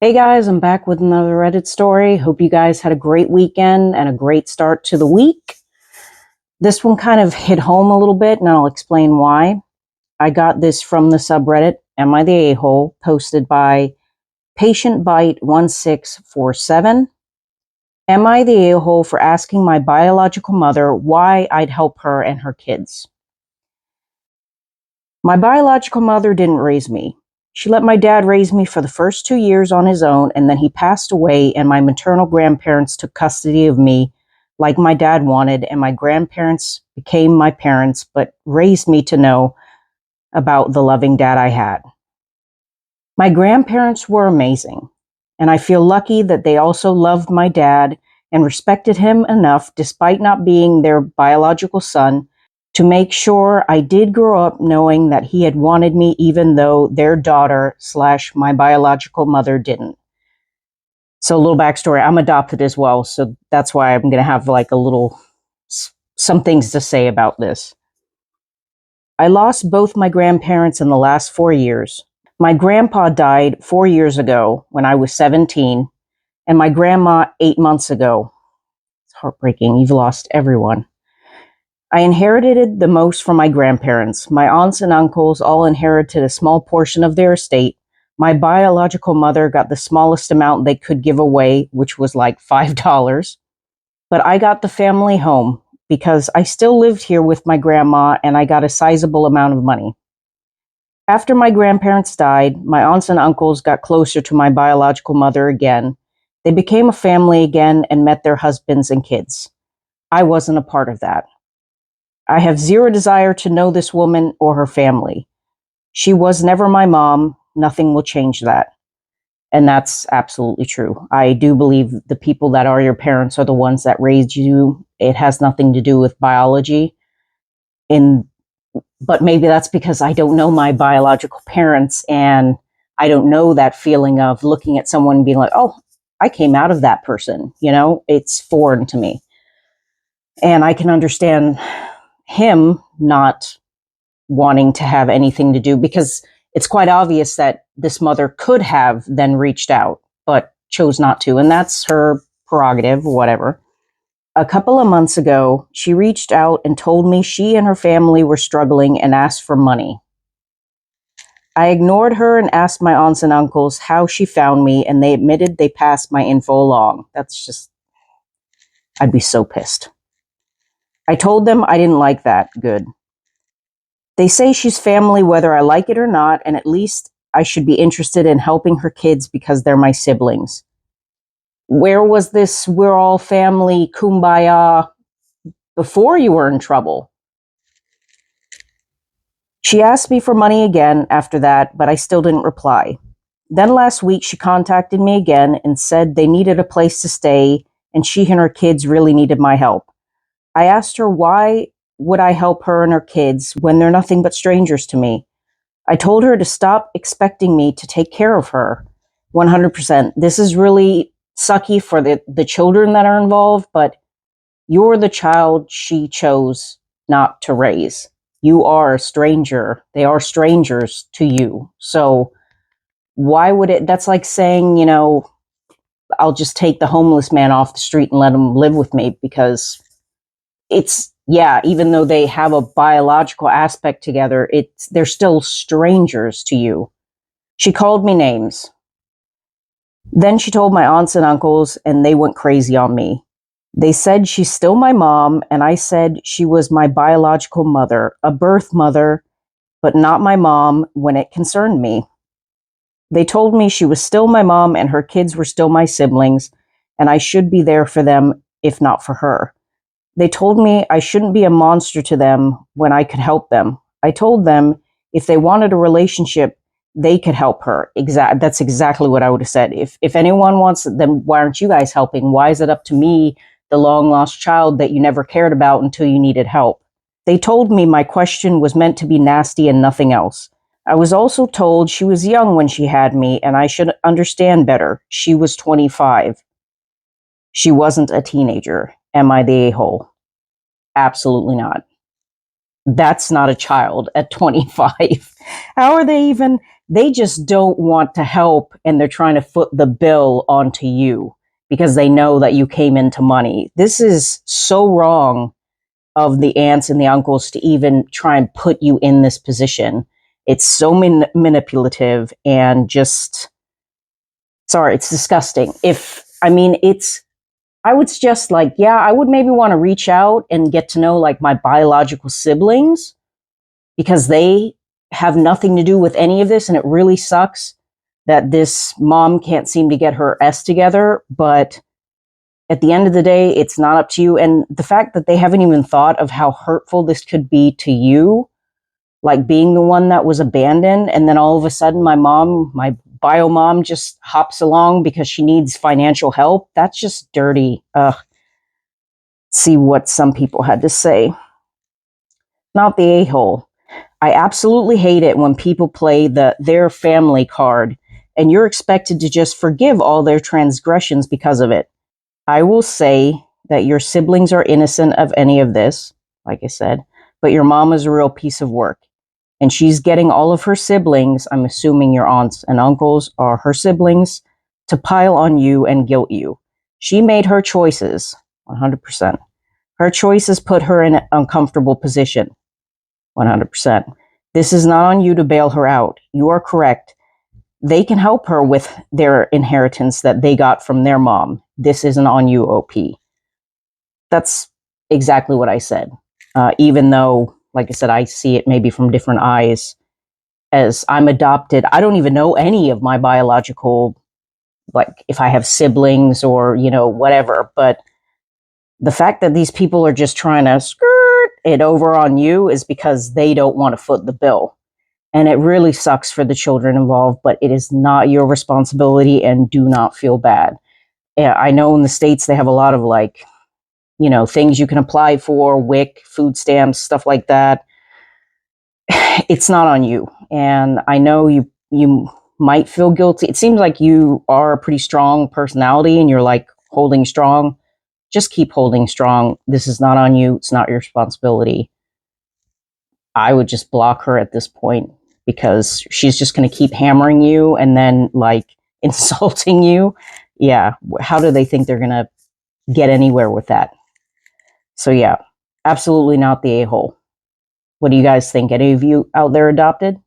Hey guys, I'm back with another Reddit story. Hope you guys had a great weekend and a great start to the week. This one kind of hit home a little bit, and I'll explain why. I got this from the subreddit, Am I the A-hole, posted by PatientBite1647. Am I the a-hole for asking my biological mother why I'd help her and her kids? My biological mother didn't raise me. She let my dad raise me for the first 2 years on his own, and then he passed away, and my maternal grandparents took custody of me like my dad wanted, and my grandparents became my parents, but raised me to know about the loving dad I had. My grandparents were amazing, and I feel lucky that they also loved my dad and respected him enough, despite not being their biological son, to make sure I did grow up knowing that he had wanted me, even though their daughter / my biological mother didn't. So a little backstory, I'm adopted as well, so that's why I'm going to have like some things to say about this. I lost both my grandparents in the last 4 years. My grandpa died 4 years ago when I was 17, and my grandma 8 months ago. It's heartbreaking. You've lost everyone. I inherited the most from my grandparents. My aunts and uncles all inherited a small portion of their estate. My biological mother got the smallest amount they could give away, which was like $5. But I got the family home because I still lived here with my grandma, and I got a sizable amount of money. After my grandparents died, my aunts and uncles got closer to my biological mother again. They became a family again and met their husbands and kids. I wasn't a part of that. I have zero desire to know this woman or her family. She was never my mom. Nothing will change that. And that's absolutely true. I do believe the people that are your parents are the ones that raised you. It has nothing to do with biology. But maybe that's because I don't know my biological parents, and I don't know that feeling of looking at someone and being like, oh, I came out of that person. It's foreign to me. And I can understand him not wanting to have anything to do, because it's quite obvious that this mother could have then reached out, but chose not to. And that's her prerogative, whatever. A couple of months ago, she reached out and told me she and her family were struggling and asked for money. I ignored her and asked my aunts and uncles how she found me, and they admitted they passed my info along. I'd be so pissed. I told them I didn't like that. Good. They say she's family whether I like it or not, and at least I should be interested in helping her kids because they're my siblings. Where was this we're all family kumbaya before you were in trouble? She asked me for money again after that, but I still didn't reply. Then last week she contacted me again and said they needed a place to stay, and she and her kids really needed my help. I asked her why would I help her and her kids when they're nothing but strangers to me. I told her to stop expecting me to take care of her. 100%. This is really sucky for the children that are involved, but you're the child she chose not to raise. You are a stranger. They are strangers to you. So why would that's like saying, I'll just take the homeless man off the street and let him live with me, because even though they have a biological aspect together, they're still strangers to you. She called me names. Then she told my aunts and uncles, and they went crazy on me. They said she's still my mom, and I said she was my biological mother, a birth mother, but not my mom when it concerned me. They told me she was still my mom and her kids were still my siblings, and I should be there for them if not for her. They told me I shouldn't be a monster to them when I could help them. I told them if they wanted a relationship, they could help her. That's exactly what I would have said. If anyone wants it, then why aren't you guys helping? Why is it up to me, the long lost child that you never cared about until you needed help? They told me my question was meant to be nasty and nothing else. I was also told she was young when she had me, and I should understand better. She was 25. She wasn't a teenager. Am I the a-hole? Absolutely not. That's not a child at 25. How are they even? They just don't want to help and they're trying to foot the bill onto you because they know that you came into money. This is so wrong of the aunts and the uncles to even try and put you in this position. It's so manipulative and just, sorry, it's disgusting. I would suggest, like, yeah, I would maybe want to reach out and get to know like my biological siblings because they have nothing to do with any of this. And it really sucks that this mom can't seem to get her S together. But at the end of the day, it's not up to you. And the fact that they haven't even thought of how hurtful this could be to you, like being the one that was abandoned. And then all of a sudden, my bio mom just hops along because she needs financial help. That's just dirty. See what some people had to say. Not the a-hole. I absolutely hate it when people play their family card and you're expected to just forgive all their transgressions because of it. I will say that your siblings are innocent of any of this, like I said, but your mom is a real piece of work. And she's getting all of her siblings, I'm assuming your aunts and uncles are her siblings, to pile on you and guilt you. She made her choices, 100%. Her choices put her in an uncomfortable position, 100%. This is not on you to bail her out. You are correct. They can help her with their inheritance that they got from their mom. This isn't on you, OP. That's exactly what I said. Even though, like I said, I see it maybe from different eyes as I'm adopted. I don't even know any of my biological, like if I have siblings or, whatever. But the fact that these people are just trying to skirt it over on you is because they don't want to foot the bill. And it really sucks for the children involved, but it is not your responsibility and do not feel bad. I know in the States they have a lot of like, things you can apply for, WIC, food stamps, stuff like that. It's not on you. And I know you might feel guilty. It seems like you are a pretty strong personality and you're like holding strong. Just keep holding strong. This is not on you. It's not your responsibility. I would just block her at this point because she's just going to keep hammering you and then like insulting you. Yeah. How do they think they're going to get anywhere with that? So yeah, absolutely not the a-hole. What do you guys think? Any of you out there adopted?